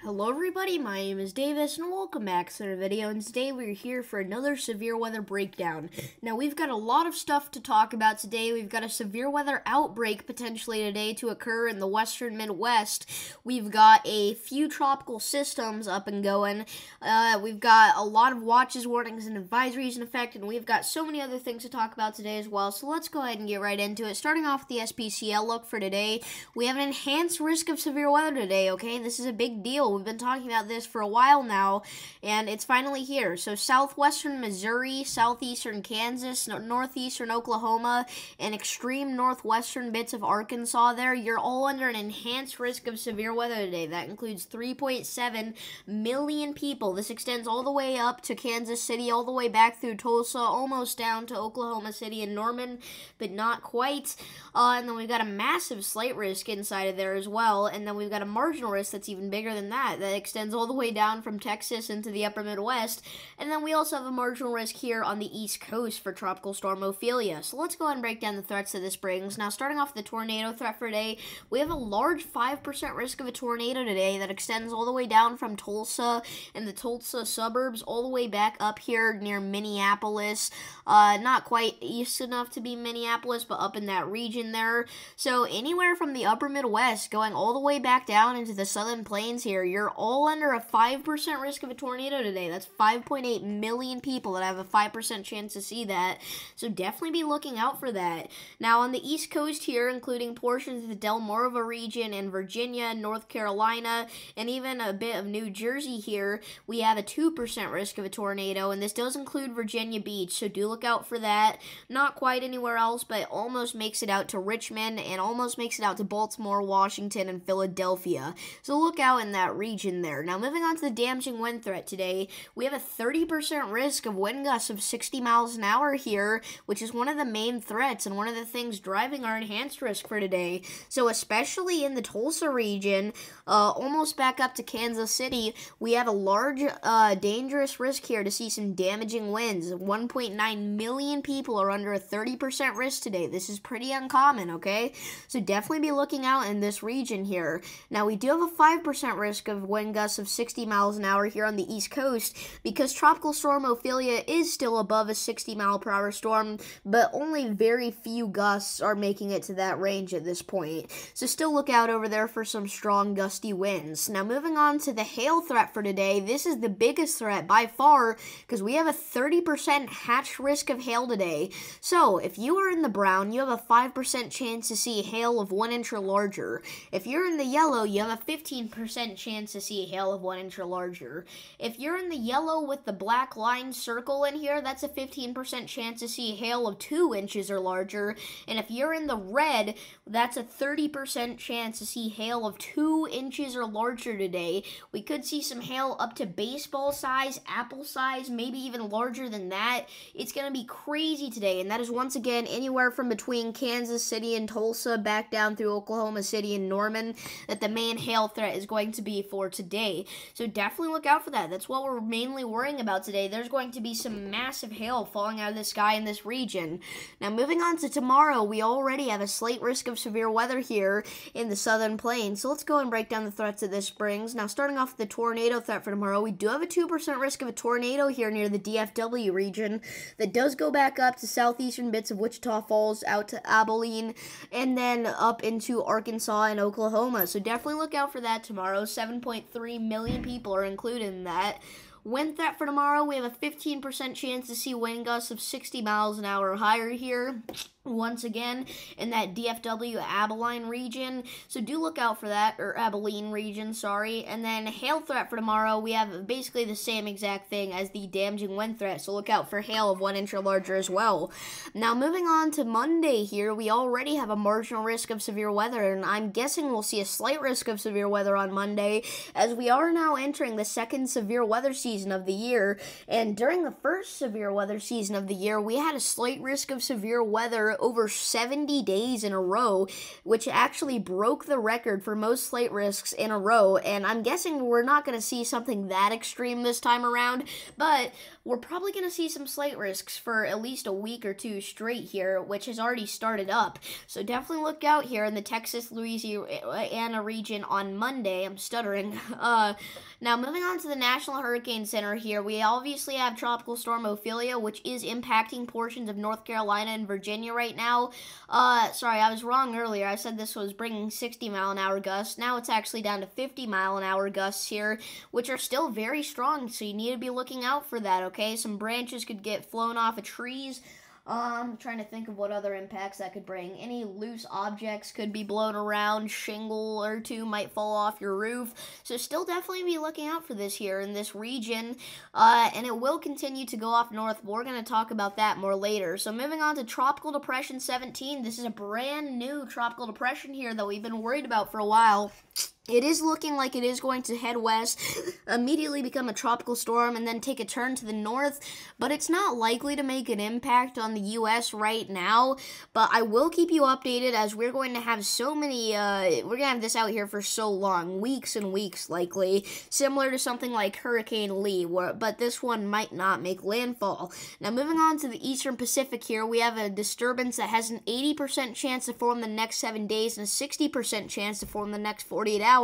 Hello everybody, my name is Davis and welcome back to the video, and today we're here for another severe weather breakdown. Now we've got a lot of stuff to talk about today. We've got a severe weather outbreak potentially today to occur in the western Midwest. We've got a few tropical systems up and going. We've got a lot of watches, warnings, and advisories in effect, and we've got so many other things to talk about today as well. So let's go ahead and get right into it. Starting off with the SPCL look for today, we have an enhanced risk of severe weather today, okay? This is a big deal. We've been talking about this for a while now, and it's finally here. So southwestern Missouri, southeastern Kansas, northeastern Oklahoma, and extreme northwestern bits of Arkansas there, you're all under an enhanced risk of severe weather today. That includes 3.7 million people. This extends all the way up to Kansas City, all the way back through Tulsa, almost down to Oklahoma City and Norman, but not quite. And then we've got a massive slight risk inside of there as well, and then we've got a marginal risk that's even bigger than that extends all the way down from Texas into the upper Midwest. And then we also have a marginal risk here on the East Coast for Tropical Storm Ophelia. So let's go ahead and break down the threats that this brings. Now, starting off with the tornado threat for today, we have a large 5% risk of a tornado today that extends all the way down from Tulsa and the Tulsa suburbs all the way back up here near Minneapolis. Not quite east enough to be Minneapolis, but up in that region there. So anywhere from the upper Midwest going all the way back down into the southern plains here, you're all under a 5% risk of a tornado today. That's 5.8 million people that have a 5% chance to see that. So definitely be looking out for that. Now on the East Coast here, including portions of the Delmarva region and Virginia, North Carolina, and even a bit of New Jersey here, we have a 2% risk of a tornado, and this does include Virginia Beach, so do look out for that. Not quite anywhere else, but it almost makes it out to Richmond and almost makes it out to Baltimore, Washington, and Philadelphia. So look out in that region there. Now moving on to the damaging wind threat today, we have a 30% risk of wind gusts of 60 miles an hour here, which is one of the main threats and one of the things driving our enhanced risk for today. So especially in the Tulsa region, almost back up to Kansas City, we have a large dangerous risk here to see some damaging winds. 1.9 million people are under a 30% risk today. This is pretty uncommon, okay? So definitely be looking out in this region here. Now we do have a 5% risk of wind gusts of 60 miles an hour here on the East Coast because Tropical Storm Ophelia is still above a 60 mile per hour storm, but only very few gusts are making it to that range at this point. So still look out over there for some strong gusty winds. Now moving on to the hail threat for today, this is the biggest threat by far because we have a 30% hatch risk of hail today. So if you are in the brown, you have a 5% chance to see hail of 1 inch or larger. If you're in the yellow, you have a 15% chance to see hail of 1 inch or larger. If you're in the yellow with the black line circle in here, that's a 15% chance to see hail of 2 inches or larger. And if you're in the red, that's a 30% chance to see hail of 2 inches or larger today. We could see some hail up to baseball size, apple size, maybe even larger than that. It's going to be crazy today, and that is once again anywhere from between Kansas City and Tulsa back down through Oklahoma City and Norman that the main hail threat is going to be for today. So definitely look out for that. That's what we're mainly worrying about today. There's going to be some massive hail falling out of the sky in this region. Now moving on to tomorrow, we already have a slight risk of severe weather here in the southern plains. So let's go and break down the threats that this brings. Now starting off with the tornado threat for tomorrow, we do have a 2% risk of a tornado here near the DFW region that does go back up to southeastern bits of Wichita Falls, out to Abilene, and then up into Arkansas and Oklahoma. So definitely look out for that tomorrow. 7.3 million people are included in that. Wind threat for tomorrow, we have a 15% chance to see wind gusts of 60 miles an hour or higher here. Once again, in that DFW Abilene region, so do look out for that, or Abilene region, sorry. And then hail threat for tomorrow, we have basically the same exact thing as the damaging wind threat, so look out for hail of 1 inch or larger as well. Now moving on to Monday here, we already have a marginal risk of severe weather, and I'm guessing we'll see a slight risk of severe weather on Monday, as we are now entering the second severe weather season of the year. And during the first severe weather season of the year, we had a slight risk of severe weather for over 70 days in a row, which actually broke the record for most slight risks in a row. And I'm guessing we're not going to see something that extreme this time around, but we're probably going to see some slight risks for at least a week or two straight here, which has already started up. So definitely look out here in the Texas, Louisiana region on Monday. I'm stuttering. Now, moving on to the National Hurricane Center here, we obviously have Tropical Storm Ophelia, which is impacting portions of North Carolina and Virginia right now. Sorry, I was wrong earlier. I said this was bringing 60-mile-an-hour gusts. Now it's actually down to 50-mile-an-hour gusts here, which are still very strong, so you need to be looking out for that, okay? Some branches could get flown off of trees. I'm trying to think of what other impacts that could bring. Any loose objects could be blown around. Shingle or two might fall off your roof. So still definitely be looking out for this here in this region. And it will continue to go off north. But we're going to talk about that more later. So moving on to Tropical Depression 17. This is a brand new tropical depression here that we've been worried about for a while. It is looking like it is going to head west, immediately become a tropical storm, and then take a turn to the north, but it's not likely to make an impact on the U.S. right now, but I will keep you updated as we're going to have so many, we're going to have this out here for so long, weeks and weeks likely, similar to something like Hurricane Lee, but this one might not make landfall. Now moving on to the eastern Pacific here, we have a disturbance that has an 80% chance to form the next 7 days and a 60% chance to form the next 48 hours.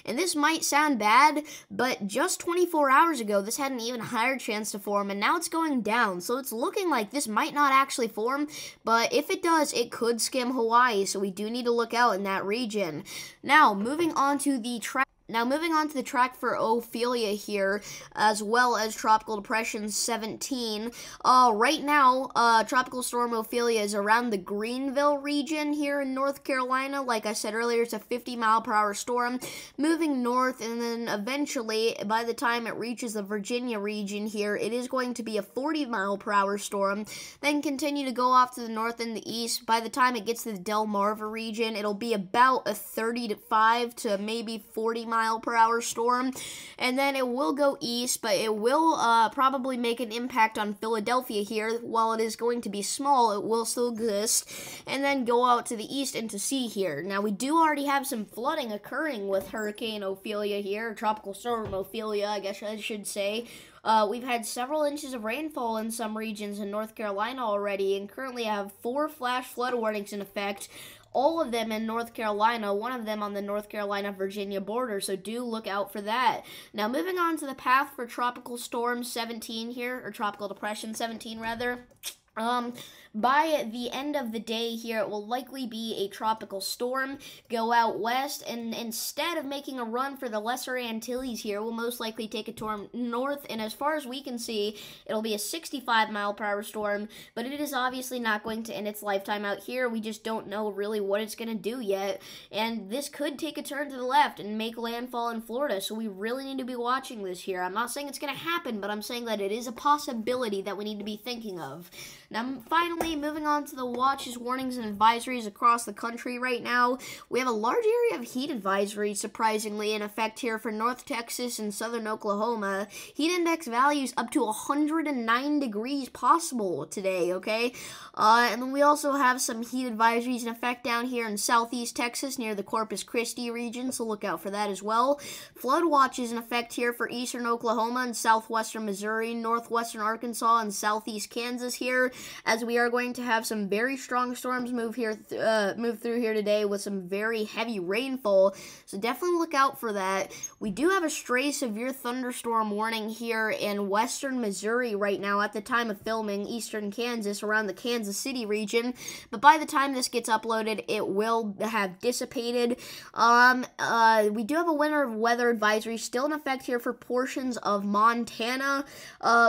And this might sound bad, but just 24 hours ago, this had an even higher chance to form, and now it's going down. So it's looking like this might not actually form, but if it does, it could skim Hawaii, so we do need to look out in that region. Now, moving on to the track for Ophelia here, as well as Tropical Depression 17. Right now, Tropical Storm Ophelia is around the Greenville region here in North Carolina. Like I said earlier, it's a 50-mile-per-hour storm, moving north, and then eventually, by the time it reaches the Virginia region here, it is going to be a 40-mile-per-hour storm, then continue to go off to the north and the east. By the time it gets to the Delmarva region, it'll be about a 35 to maybe 40-mile-per-hour storm, and then it will go east, but it will probably make an impact on Philadelphia here. While it is going to be small, it will still exist, and then go out to the east into sea here. Now, we do already have some flooding occurring with Hurricane Ophelia here, Tropical Storm Ophelia, I guess I should say. We've had several inches of rainfall in some regions in North Carolina already, and currently have 4 flash flood warnings in effect. All of them in North Carolina, one of them on the North Carolina-Virginia border, so do look out for that. Now, moving on to the path for Tropical Storm 17 here, or Tropical Depression 17, rather. By the end of the day here, it will likely be a tropical storm, go out west, and instead of making a run for the Lesser Antilles here, will most likely take a turn north, and as far as we can see, it'll be a 65-mile-per-hour storm, but it is obviously not going to end its lifetime out here. We just don't know really what it's going to do yet, and this could take a turn to the left and make landfall in Florida, so we really need to be watching this here. I'm not saying it's going to happen, but I'm saying that it is a possibility that we need to be thinking of. Now, finally, moving on to the watches, warnings, and advisories across the country right now, we have a large area of heat advisories, surprisingly, in effect here for North Texas and southern Oklahoma. Heat index values up to 109 degrees possible today, okay? And then we also have some heat advisories in effect down here in southeast Texas near the Corpus Christi region, so look out for that as well. Flood watches in effect here for eastern Oklahoma and southwestern Missouri, northwestern Arkansas, and southeast Kansas here, as we are going to have some very strong storms move through here today with some very heavy rainfall, so definitely look out for that. We do have a stray severe thunderstorm warning here in western Missouri right now at the time of filming, eastern Kansas, around the Kansas City region, but by the time this gets uploaded, it will have dissipated. We do have a winter weather advisory still in effect here for portions of Montana.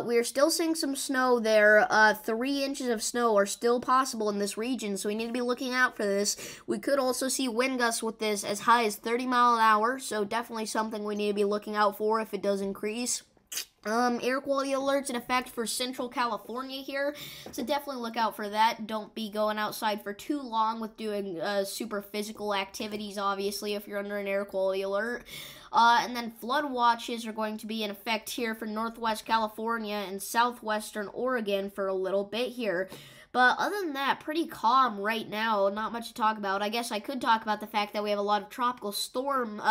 We are still seeing some snow there. 3 inches of snow are still possible in this region, so we need to be looking out for this. We could also see wind gusts with this as high as 30 miles an hour, so definitely something we need to be looking out for if it does increase. Air quality alerts in effect for Central California here, so definitely look out for that. Don't be going outside for too long with doing super physical activities, obviously, if you're under an air quality alert. And then flood watches are going to be in effect here for Northwest California and Southwestern Oregon for a little bit here. But other than that, pretty calm right now. Not much to talk about. I guess I could talk about the fact that we have a lot of tropical storm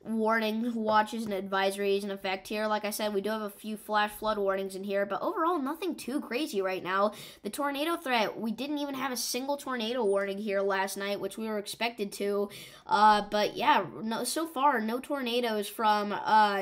warning watches and advisories in effect here. Like I said, we do have a few flash flood warnings in here, but overall nothing too crazy right now. The tornado threat, we didn't even have a single tornado warning here last night, which we were expected to. But yeah, so far no tornadoes from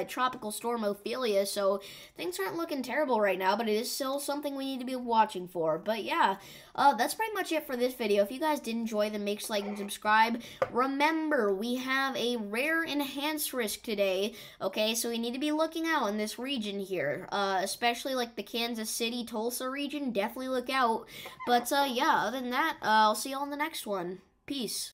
tropical storm Ophelia, so things aren't looking terrible right now, but it is still something we need to be watching for. But yeah, that's pretty much it for this video. If you guys did enjoy, then make sure to like and subscribe. Remember, we have a rare enhanced risk today, okay? So we need to be looking out in this region here, especially like the Kansas City, Tulsa region. Definitely look out. But yeah, other than that, I'll see you all in the next one. Peace.